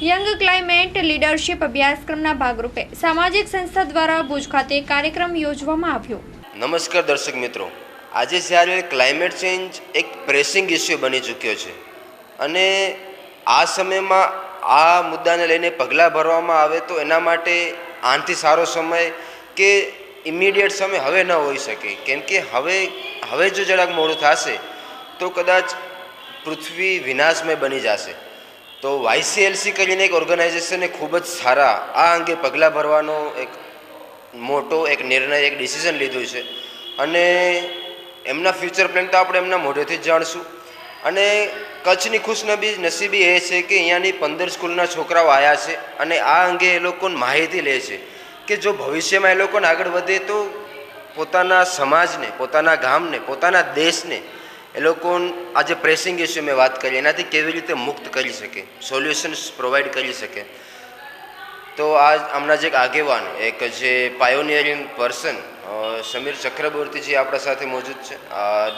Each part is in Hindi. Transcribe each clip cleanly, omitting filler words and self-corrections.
યંગ ક્લાઇમેટ લીડરશિપ અભ્યાસક્રમના ભાગરૂપે સામાજિક સંસ્થા દ્વારા ભુજ ખાતે કાર્યક્રમ યોજવામાં આવ્યો। નમસ્કાર દર્શક મિત્રો, આજે જ્યારે ક્લાઇમેટ ચેન્જ એક પ્રેસિંગ ઇસ્યુ બની ચૂક્યો છે અને આ સમયમાં આ મુદ્દાને લઈને પગલાં ભરવામાં આવે તો એના માટે આનાથી સારો સમય કે ઇમિડિયેટ સમય હવે ન હોઈ શકે, કેમ કે હવે જો જરાક મોડું થશે તો કદાચ પૃથ્વી વિનાશમય બની જશે। તો વાયસીએલસી કરીને એક ઓર્ગેનાઇઝેશને ખૂબ જ સારા આ અંગે પગલાં ભરવાનો એક મોટો એક નિર્ણય એક ડિસિઝન લીધું છે અને એમના ફ્યુચર પ્લાન તો આપણે એમના મોઢેથી જ જાણશું। અને કચ્છની નસીબી એ છે કે અહીંયાની 15 સ્કૂલના છોકરાઓ આવ્યા છે અને આ અંગે એ લોકોને માહિતી લે છે કે જો ભવિષ્યમાં એ લોકોને આગળ વધે તો પોતાના સમાજને, પોતાના ગામને, પોતાના દેશને એ લોકોને આ જે પ્રેસિંગ ઇસ્યુ મેં વાત કરી એનાથી કેવી રીતે મુક્ત કરી શકે, સોલ્યુશન્સ પ્રોવાઈડ કરી શકે। તો આ હમણાં જે એક આગેવાન, એક જે પાયોનિયરિંગ પર્सन समीर चक्रवर्ती जी आप साथ मौजूद है।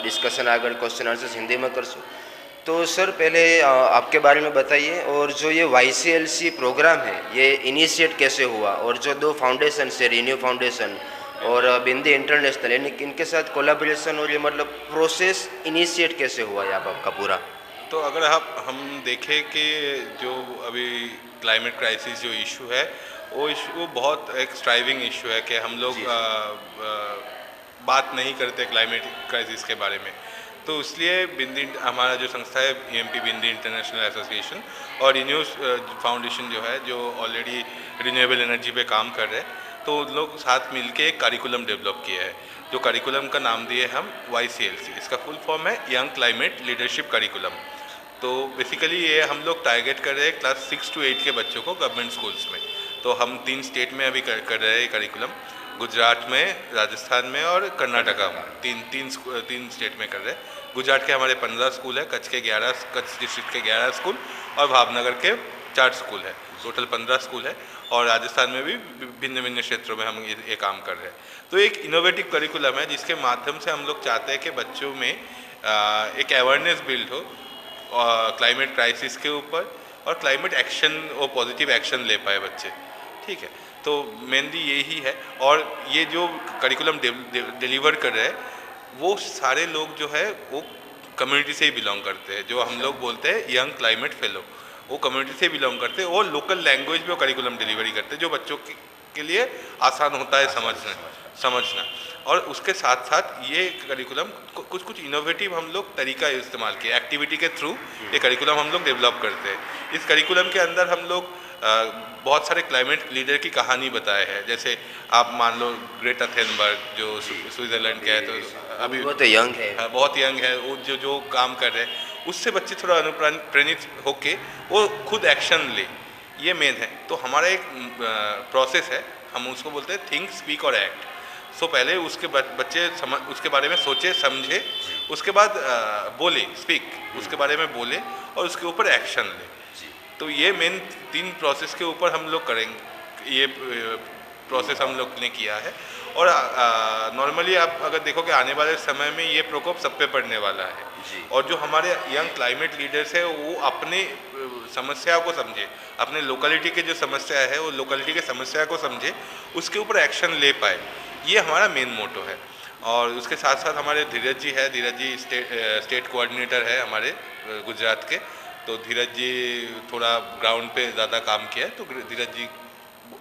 डिस्कशन आगे क्वेश्चन आंसर हिंदी में करशो। तो सर पहले आपके बारे में बताइए, और जो ये वाईसीएलसी प्रोग्राम है ये इनिशिएट कैसे हुआ, और जो 2 फाउंडेशन है, रिन्यू फाउंडेशन और बिंदी इंटरनेशनल, इनके साथ कोलैबोरेशन और ये मतलब प्रोसेस इनिशिएट कैसे हुआ है आपका पूरा? तो अगर हम देखें कि जो अभी क्लाइमेट क्राइसिस जो इशू है वो इशू बहुत एक स्ट्राइविंग इशू है कि हम लोग बात नहीं करते क्लाइमेट क्राइसिस के बारे में। तो इसलिए बिंदी हमारा जो संस्था है ईएमपी बिंदी इंटरनेशनल एसोसिएशन और रिन्यूज फाउंडेशन जो है, जो ऑलरेडी रिन्यूएबल एनर्जी पे काम कर रहे हैं, तो उन लोग साथ मिलके एक करिकुलम डेवलप किया है। जो करिकुलम का नाम दिए हम वाईसीएलसी, इसका फुल फॉर्म है यंग क्लाइमेट लीडरशिप करिकुलम। तो बेसिकली ये हम लोग टारगेट कर रहे हैं क्लास 6 to 8 के बच्चों को गवर्नमेंट स्कूल्स में। तो हम 3 स्टेट में अभी कर रहे हैं करिकुलम, गुजरात में, राजस्थान में और कर्नाटका में। तीन स्टेट में कर रहे हैं। गुजरात के हमारे 15 स्कूल है, कच्छ डिस्ट्रिक्ट के 11 स्कूल और भावनगर के 4 स्कूल है, टोटल 15 स्कूल है। और राजस्थान में भी भिन्न भिन्न क्षेत्रों में हम ये काम कर रहे हैं। तो एक इनोवेटिव करिकुलम है जिसके माध्यम से हम लोग चाहते हैं कि बच्चों में एक अवेयरनेस बिल्ड हो क्लाइमेट क्राइसिस के ऊपर, और क्लाइमेट एक्शन और पॉजिटिव एक्शन ले पाए बच्चे। ठीक है, तो मेनली यही है। और ये जो करिकुलम डिलीवर कर रहे हैं वो सारे लोग जो है वो कम्युनिटी से ही बिलोंग करते हैं। जो हम लोग बोलते हैं यंग क्लाइमेट फेलो, वो कम्युनिटी से बिलोंग करते हैं और लोकल लैंग्वेज में वो करिकुलम डिलीवरी करते हैं, जो बच्चों के लिए आसान होता है समझना। और उसके साथ साथ ये करिकुलम कुछ इनोवेटिव हम लोग तरीका इस्तेमाल किया, एक्टिविटी के थ्रू ये करिकुलम हम लोग डेवलप करते हैं। इस करिकुलम के अंदर हम लोग बहुत सारे क्लाइमेट लीडर की कहानी बताए हैं। जैसे आप मान लो ग्रेटा थेनबर्ग जो स्विट्ज़रलैंड के है, तो अभी बहुत यंग है, बहुत यंग है, वो जो काम कर रहे हैं उससे बच्चे थोड़ा अनुप्राणित होके वो खुद एक्शन ले, ये मेन है। तो हमारा एक प्रोसेस है, हम उसको बोलते हैं थिंक, स्पीक और एक्ट। सो पहले उसके बच्चे उसके बारे में सोचे समझे, उसके बाद बोले, स्पीक, उसके बारे में बोले और उसके ऊपर एक्शन ले। तो ये मेन 3 प्रोसेस के ऊपर हम लोग करेंगे। ये प्रोसेस हम लोग ने किया है। और नॉर्मली आप अगर देखोगे आने वाले समय में ये प्रकोप सब पे पड़ने वाला है। और जो हमारे यंग क्लाइमेट लीडर्स है वो अपने समस्या को समझे, अपने लोकेलिटी के जो समस्या है वो लोकेलिटी के समस्या को समझे, उसके ऊपर एक्शन ले पाए, ये हमारा मेन मोटो है। और उसके साथ साथ हमारे धीरज जी स्टेट कोऑर्डिनेटर है हमारे गुजरात के। तो धीरज जी थोड़ा ग्राउंड पे ज़्यादा काम किया है, तो धीरज जी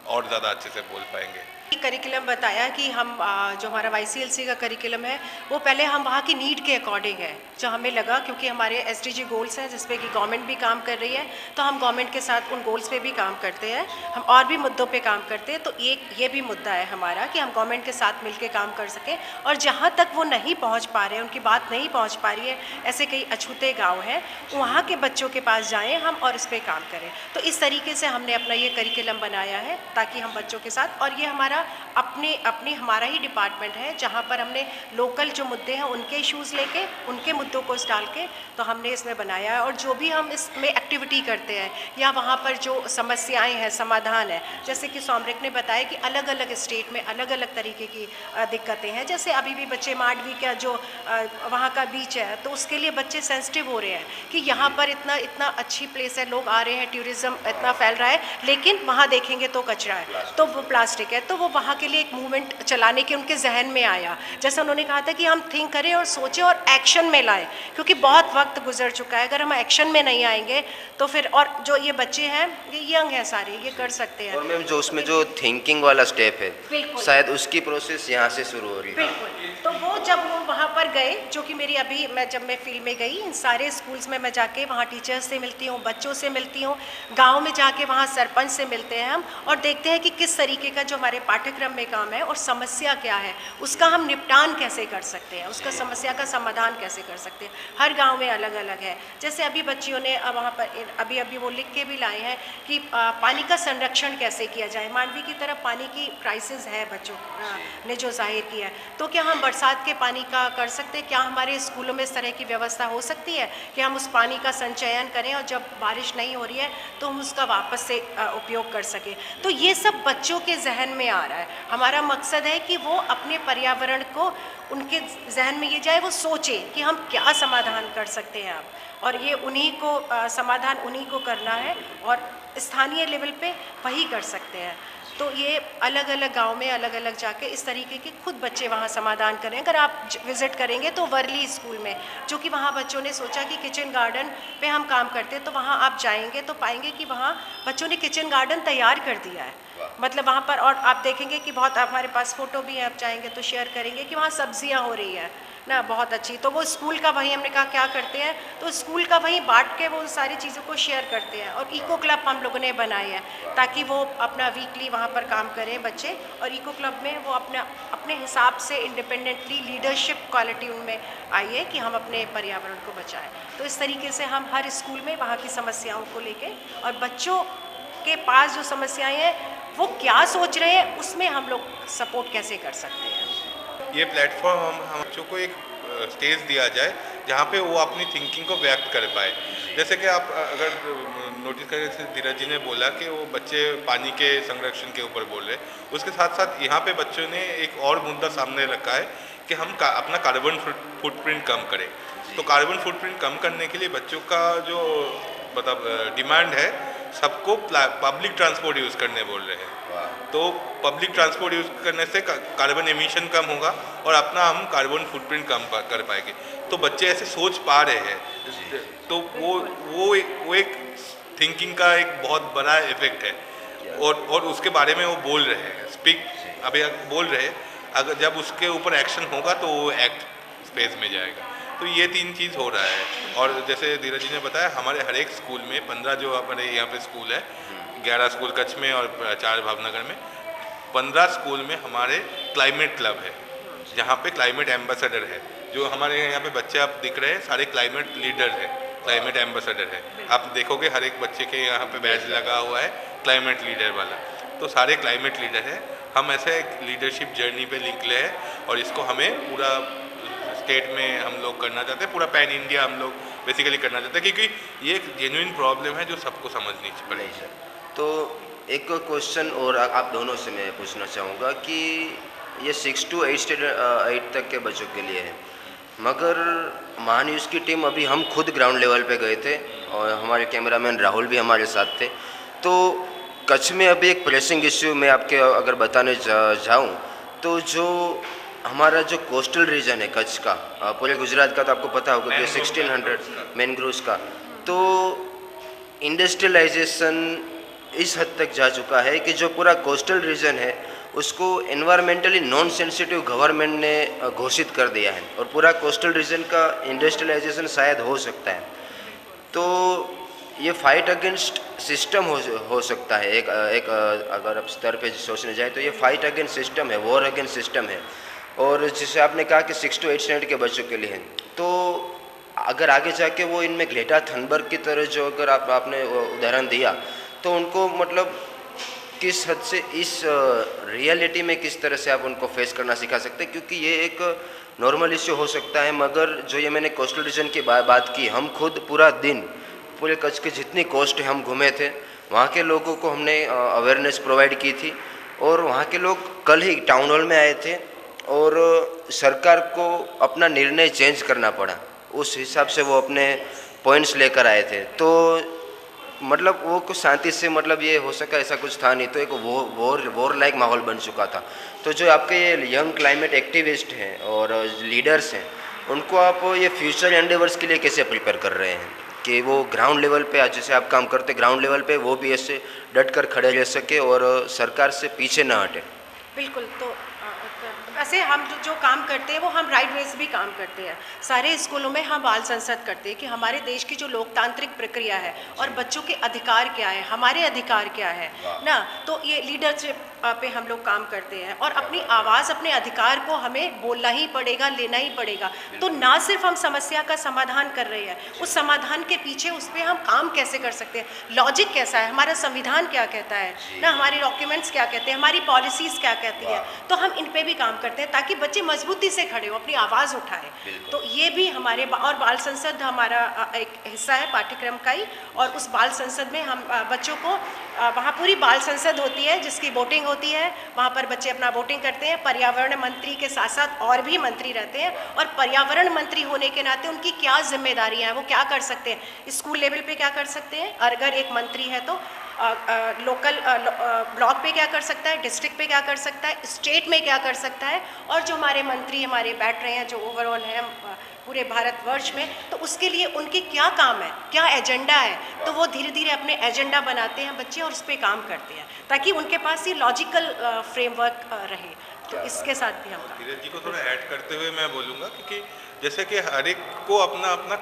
और ज़्यादा अच्छे से बोल पाएंगे। करिकुलम बताया कि हम जो हमारा वाईसीएलसी का करिकुलम है वो पहले हम वहाँ की नीड के अकॉर्डिंग है, जो हमें लगा, क्योंकि हमारे एसडीजी गोल्स हैं जिस पे कि गवर्नमेंट भी काम कर रही है, तो हम गवर्नमेंट के साथ उन गोल्स पे भी काम करते हैं। हम और भी मुद्दों पे काम करते हैं। तो ये भी मुद्दा है हमारा कि हम गवर्नमेंट के साथ मिलकर काम कर सकें, और जहाँ तक वो नहीं पहुँच पा रहे हैं, उनकी बात नहीं पहुँच पा रही है, ऐसे कई अछूते गाँव हैं, वहाँ के बच्चों के पास जाएँ हम और इस पर काम करें। तो इस तरीके से हमने अपना ये करिकुलम बनाया है ताकि हम बच्चों के साथ, और ये हमारा अपनी हमारा ही डिपार्टमेंट है जहाँ पर हमने लोकल जो मुद्दे हैं उनके इश्यूज़ लेके उनके मुद्दों को डाल के तो हमने इसमें बनाया है। और जो भी हम इसमें एक्टिविटी करते हैं या वहाँ पर जो समस्याएं हैं, समाधान है, जैसे कि सौम्रिक ने बताया कि अलग अलग स्टेट में अलग अलग तरीके की दिक्कतें हैं। जैसे अभी भी बच्चे मांडवी का जो वहाँ का बीच है तो उसके लिए बच्चे सेंसिटिव हो रहे हैं कि यहाँ पर इतना अच्छी प्लेस है, लोग आ रहे हैं, टूरिज़्म इतना फैल रहा है, लेकिन वहाँ देखेंगे तो कचरा है, तो वो प्लास्टिक है। तो वो वहाँ के लिए एक मूवमेंट चलाने के उनके जहन में आया, जैसे उन्होंने कहा था कि हम थिंक करें और सोचें और एक्शन में लाएं, क्योंकि बहुत वक्त गुजर चुका है। अगर हम एक्शन में नहीं आएंगे तो फिर, और जो ये बच्चे हैं ये यंग हैं सारे, ये कर सकते हैं। और मैम जो उसमें जो थिंकिंग वाला स्टेप है बिल्कुल। शायद उसकी प्रोसेस यहाँ से शुरू हो रही है। बिल्कुल। तो वो जब वो वहाँ पर गए, जो कि मेरी अभी जब मैं फील्ड में गई, इन सारे स्कूल्स में मैं जाके वहाँ टीचर्स से मिलती हूँ, बच्चों से मिलती हूँ, गांव में जाके वहाँ सरपंच से मिलते हैं हम, और देखते हैं कि किस तरीके का जो हमारे पाठ्यक्रम में काम है और समस्या क्या है, उसका हम निपटान कैसे कर सकते हैं, उसका समस्या का समाधान कैसे कर सकते हैं। हर गाँव में अलग अलग है। जैसे अभी बच्चियों ने वहाँ पर अभी वो लिख के भी लाए हैं कि पानी का संरक्षण कैसे किया जाए। मांडवी की तरफ पानी की क्राइसिस है, बच्चों ने जो जाहिर किया है, तो क्या हम बरसात के पानी का कर सकते हैं? क्या हमारे स्कूलों में इस तरह की व्यवस्था हो सकती है कि हम उस पानी का संचयन करें और जब बारिश नहीं हो रही है तो हम उसका वापस से उपयोग कर सकें? तो ये सब बच्चों के जहन में आ रहा है। हमारा मकसद है कि वो अपने पर्यावरण को, उनके जहन में ये जाए, वो सोचें कि हम क्या समाधान कर सकते हैं अब, और ये उन्हीं को समाधान उन्हीं को करना है और स्थानीय लेवल पे वही कर सकते हैं। तो ये अलग अलग गांव में अलग अलग जाके इस तरीके के खुद बच्चे वहाँ समाधान करें। अगर आप विज़िट करेंगे तो वर्ली स्कूल में, जो कि वहाँ बच्चों ने सोचा कि किचन गार्डन पे हम काम करते हैं, तो वहाँ आप जाएंगे तो पाएंगे कि वहाँ बच्चों ने किचन गार्डन तैयार कर दिया है। मतलब वहाँ पर, और आप देखेंगे कि बहुत, हमारे पास फ़ोटो भी है, आप चाहेंगे तो शेयर करेंगे कि वहाँ सब्जियाँ हो रही है ना, बहुत अच्छी। तो वो स्कूल का वही, हमने कहा क्या करते हैं, तो स्कूल का वही बांट के वो उन सारी चीज़ों को शेयर करते हैं। और इको क्लब हम लोगों ने बनाए हैं ताकि वो अपना वीकली वहाँ पर काम करें बच्चे, और इको क्लब में वो अपने हिसाब से इंडिपेंडेंटली लीडरशिप क्वालिटी उनमें आई है कि हम अपने पर्यावरण को बचाएं। तो इस तरीके से हम हर स्कूल में वहाँ की समस्याओं को लेके, और बच्चों के पास जो समस्याएँ हैं वो क्या सोच रहे हैं, उसमें हम लोग सपोर्ट कैसे कर सकते हैं। ये प्लेटफॉर्म हम बच्चों को एक स्टेज दिया जाए जहाँ पे वो अपनी थिंकिंग को व्यक्त कर पाए। जैसे कि आप अगर नोटिस करें, जैसे धीरज जी ने बोला कि वो बच्चे पानी के संरक्षण के ऊपर बोल रहे, उसके साथ साथ यहाँ पे बच्चों ने एक और मुद्दा सामने रखा है कि हम अपना कार्बन फुटप्रिंट कम करें। तो कार्बन फुटप्रिंट कम करने के लिए बच्चों का जो मतलब डिमांड है, सबको पब्लिक ट्रांसपोर्ट यूज़ करने बोल रहे हैं। तो पब्लिक ट्रांसपोर्ट यूज़ करने से कार्बन एमिशन कम होगा और अपना हम कार्बन फुटप्रिंट कम कर पाएंगे। तो बच्चे ऐसे सोच पा रहे हैं, तो वो एक थिंकिंग का एक बहुत बड़ा इफेक्ट है। और उसके बारे में वो बोल रहे हैं, स्पीक अभी बोल रहे हैं। अगर जब उसके ऊपर एक्शन होगा तो वो एक्ट स्पेस में जाएगा। तो ये 3 चीज़ हो रहा है। और जैसे धीरज जी ने बताया, हमारे हर एक स्कूल में 15 जो हमारे यहाँ पे स्कूल है, 11 स्कूल कच्छ में और 4 भावनगर में, 15 स्कूल में हमारे क्लाइमेट क्लब है, जहाँ पे क्लाइमेट एम्बेसडर है। जो हमारे यहाँ पे बच्चे आप दिख रहे हैं, सारे क्लाइमेट लीडर है, क्लाइमेट एम्बेसडर है। आप देखोगे हर एक बच्चे के यहाँ पे बैच लगा हुआ है क्लाइमेट लीडर वाला, तो सारे क्लाइमेट लीडर है। हम ऐसे एक लीडरशिप जर्नी पे निकले हैं और इसको हमें पूरा स्टेट में हम लोग करना चाहते हैं, पूरा पैन इंडिया हम लोग बेसिकली करना चाहते हैं, क्योंकि ये एक जेन्युइन प्रॉब्लम है जो सबको समझनी पड़ेगी। तो एक क्वेश्चन और आप दोनों से मैं पूछना चाहूँगा कि ये 6 to 8 तक के बच्चों के लिए है, मगर महान्यूज़ की टीम, अभी हम खुद ग्राउंड लेवल पे गए थे और हमारे कैमरामैन राहुल भी हमारे साथ थे। तो कच्छ में अभी एक प्रेसिंग इश्यू मैं आपके अगर बताने जाऊँ तो जो हमारा जो कोस्टल रीजन है कच्छ का, पूरे गुजरात का तो आपको पता होगा कि 1600 मैनग्रोव्स का, तो इंडस्ट्रियलाइजेशन इस हद तक जा चुका है कि जो पूरा कोस्टल रीजन है उसको एनवायरमेंटली नॉन सेंसिटिव गवर्नमेंट ने घोषित कर दिया है, और पूरा कोस्टल रीजन का इंडस्ट्रियलाइजेशन शायद हो सकता है। तो ये फाइट अगेंस्ट सिस्टम हो सकता है, एक अगर आप स्तर पे सोचने जाए तो ये फाइट अगेंस्ट सिस्टम है, वॉर अगेंस्ट सिस्टम है। और जिसे आपने कहा कि 6 to 8 स्टैंडर्ड के बच्चों के लिए है, तो अगर आगे जाके वो इनमें ग्रेटा थनबर्ग की तरह जो अगर आपने उदाहरण दिया, तो उनको मतलब किस हद से इस रियलिटी में किस तरह से आप उनको फेस करना सिखा सकते हैं, क्योंकि ये एक नॉर्मल इश्यू हो सकता है, मगर जो ये मैंने कोस्टल रीजन की बात की, हम खुद पूरा दिन पूरे कच्छ की जितनी कोस्ट है हम घूमे थे, वहाँ के लोगों को हमने अवेयरनेस प्रोवाइड की थी, और वहाँ के लोग कल ही टाउन हॉल में आए थे और सरकार को अपना निर्णय चेंज करना पड़ा, उस हिसाब से वो अपने पॉइंट्स लेकर आए थे। तो मतलब वो कुछ शांति से, मतलब ये हो सका ऐसा कुछ था नहीं, तो एक वॉर लाइक माहौल बन चुका था। तो जो आपके ये यंग क्लाइमेट एक्टिविस्ट हैं और लीडर्स हैं, उनको आप ये फ्यूचर एंडेवर्स के लिए कैसे प्रिपेयर कर रहे हैं कि वो ग्राउंड लेवल पे, आज जैसे आप काम करते ग्राउंड लेवल पे, वो भी ऐसे डट कर खड़े रह सके और सरकार से पीछे ना हटे? बिल्कुल। तो वैसे हम जो काम करते हैं वो हम राइट वे से भी काम करते हैं। सारे स्कूलों में हम बाल संसद करते हैं कि हमारे देश की जो लोकतांत्रिक प्रक्रिया है और बच्चों के अधिकार क्या है, हमारे अधिकार क्या है ना, तो ये लीडरशिप पे हम लोग काम करते हैं और अपनी आवाज़, अपने अधिकार को हमें बोलना ही पड़ेगा, लेना ही पड़ेगा। तो ना सिर्फ हम समस्या का समाधान कर रहे हैं, उस समाधान के पीछे उस पर हम काम कैसे कर सकते हैं, लॉजिक कैसा है, हमारा संविधान क्या कहता है ना, हमारे डॉक्यूमेंट्स क्या कहते हैं, हमारी पॉलिसीज़ क्या कहती है, तो हम इन पे भी काम करते हैं ताकि बच्चे मजबूती से खड़े हो, अपनी आवाज़ उठाएं। तो ये भी हमारे और बाल संसद हमारा एक हिस्सा है पाठ्यक्रम का ही, और उस बाल संसद में हम बच्चों को, वहाँ पूरी बाल संसद होती है जिसकी वोटिंग होती है, वहाँ पर बच्चे अपना वोटिंग करते हैं। पर्यावरण मंत्री के साथ साथ और भी मंत्री रहते हैं, और पर्यावरण मंत्री होने के नाते उनकी क्या जिम्मेदारियाँ हैं, वो क्या कर सकते हैं, स्कूल लेवल पे क्या कर सकते हैं, अगर एक मंत्री है तो लोकल ब्लॉक पे क्या कर सकता है, डिस्ट्रिक्ट पे क्या कर सकता है, स्टेट में क्या कर सकता है, और जो हमारे मंत्री हमारे बैठ रहे हैं जो ओवरऑल हैं पूरे भारतवर्ष में, तो उसके लिए उनके क्या काम है, क्या एजेंडा है, तो वो धीरे धीरे अपने एजेंडा बनाते हैं बच्चे और उस पर काम करते हैं ताकि उनके पास ये लॉजिकल फ्रेमवर्क रहे। तो इसके साथ भी हम धीरज जी को थोड़ा ऐड करते हुए मैं बोलूँगा क्योंकि जैसे कि हर एक को अपना अपना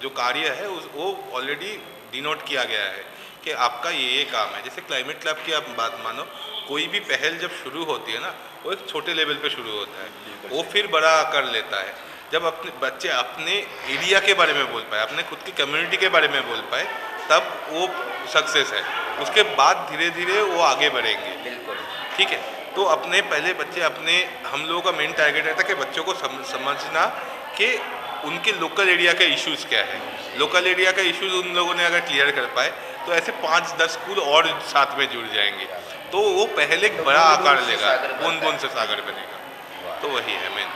जो कार्य है वो ऑलरेडी डिनोट किया गया है कि आपका ये काम है। जैसे क्लाइमेट क्लब की आप बात मानो, कोई भी पहल जब शुरू होती है ना, वो एक छोटे लेवल पे शुरू होता है, वो फिर बड़ा कर लेता है। जब अपने बच्चे अपने एरिया के बारे में बोल पाए, अपने खुद की कम्युनिटी के बारे में बोल पाए, तब वो सक्सेस है। उसके बाद धीरे धीरे वो आगे बढ़ेंगे। ठीक है, तो अपने पहले बच्चे अपने, हम लोगों का मेन टारगेट रहता है कि बच्चों को समझना कि उनके लोकल एरिया के इश्यूज़ क्या है। लोकल एरिया का इश्यूज़ उन लोगों ने अगर क्लियर कर पाए तो ऐसे 5-10 स्कूल और साथ में जुड़ जाएंगे, तो वो पहले बड़ा आकार लेगा, बूंद बूंद से सागर बनेगा। तो वही है main.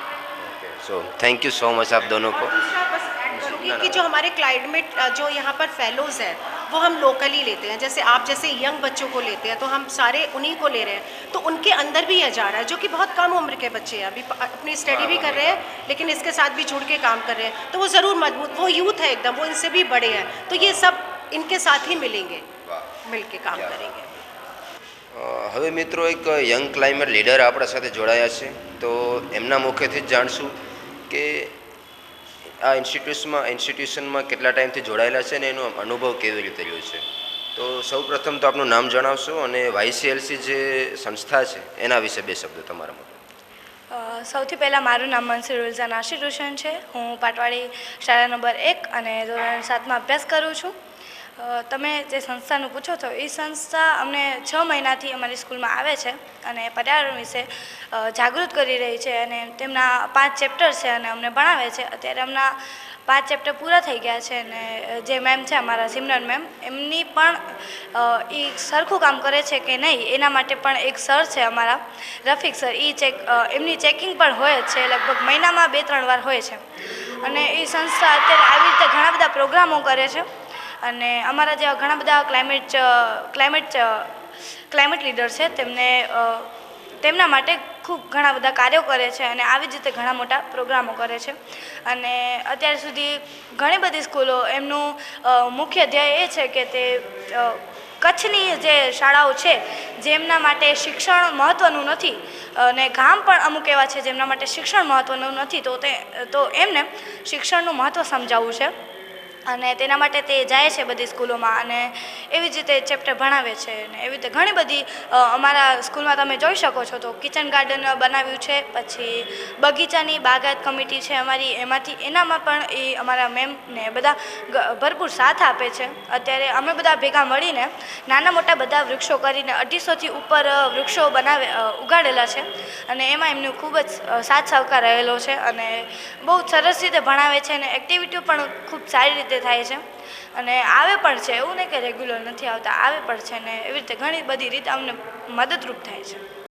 So thank you so much आप दोनों को। बस ऐड करूँगी कि जो हमारे क्लाइमेट जो यहाँ पर फेलोज़ हैं वो हम लोकली लेते हैं। जैसे आप जैसे यंग बच्चों को लेते हैं तो हम सारे उन्हीं को ले रहे हैं, तो उनके अंदर भी यह जा रहा है, जो कि बहुत कम उम्र के बच्चे हैं, अभी अपनी स्टडी भी कर रहे हैं लेकिन इसके साथ भी जुड़ के काम कर रहे हैं, तो वो ज़रूर मजबूत, वो यूथ है एकदम, वो इनसे भी बड़े हैं, तो ये सब इनके साथ ही मिलेंगे, मिल के काम करेंगे। હવે મિત્રો એક યંગ ક્લાઇમેટ લીડર આપણા સાથે જોડાયા છે, તો એમના મુખેથી જ જાણશું કે આ ઇન્સ્ટિટ્યુશનમાં કેટલા ટાઈમથી જોડાયેલા છે અને એનો અનુભવ કેવી રીતે રહ્યો છે। તો સૌ પ્રથમ તો આપનું નામ જણાવશો અને YCLC જે સંસ્થા છે એના વિશે બે શબ્દો તમારા માટે। સૌથી પહેલાં મારું નામ મનસુર ઉલ્ઝા નાશિર રોશન છે। હું પાટવાડી શાળા નંબર 1 અને ધોરણ 7માં અભ્યાસ કરું છું। તમે જે સંસ્થાનું પૂછો છો એ સંસ્થા અમને 6 મહિનાથી અમારી સ્કૂલમાં આવે છે અને પર્યાવરણ વિશે જાગૃત કરી રહી છે અને તેમના 5 ચેપ્ટર છે અને અમને ભણાવે છે। અત્યારે હમણાં 5 ચેપ્ટર પૂરા થઈ ગયા છે અને જે મેમ છે અમારા સિમરન મેમ, એમની પણ એ સરખું કામ કરે છે કે નહીં એના માટે પણ એક સર છે અમારા રફીક સર, એમની ચેકિંગ પણ હોય જ છે, લગભગ મહિનામાં 2-3 વાર હોય છે। અને એ સંસ્થા અત્યારે આવી રીતે ઘણા બધા પ્રોગ્રામો કરે છે અને અમારા જેવા ઘણા બધા ક્લાઇમેટ લીડર છે તેમના માટે ખૂબ ઘણા બધા કાર્યો કરે છે અને આવી જ રીતે ઘણા મોટા પ્રોગ્રામો કરે છે। અને અત્યાર સુધી ઘણી બધી સ્કૂલો એમનું મુખ્ય ધ્યેય એ છે કે તે કચ્છની જે શાળાઓ છે જેમના માટે શિક્ષણ મહત્ત્વનું નથી અને ગામ પણ અમુક એવા છે જેમના માટે શિક્ષણ મહત્ત્વનું નથી, તો એમને શિક્ષણનું મહત્ત્વ સમજાવવું છે અને તેના માટે તે જાય છે બધી સ્કૂલોમાં અને એવી જ રીતે ચેપ્ટર ભણાવે છે અને એવી રીતે ઘણી બધી અમારા સ્કૂલમાં તમે જોઈ શકો છો તો કિચન ગાર્ડન બનાવ્યું છે, પછી બગીચાની બાગાયત કમિટી છે અમારી, એનામાં પણ એ અમારા મેમ ને બધા ભરપૂર સાથ આપે છે. અત્યારે અમે બધા ભેગા મળીને નાના મોટા બધા વૃક્ષો કરીને 250થી ઉપર વૃક્ષો ઉગાડેલા છે અને એમાં એમનું ખૂબ જ સાથ સહકાર રહેલો છે અને બહુ સરસ રીતે ભણાવે છે અને એક્ટિવિટીઓ પણ ખૂબ સારી રીતે થાય છે અને આવે પણ છે, એવું નહીં કે રેગ્યુલર નથી આવતા, આવે પણ છે ને એવી રીતે ઘણી બધી રીતે અમને મદદરૂપ થાય છે.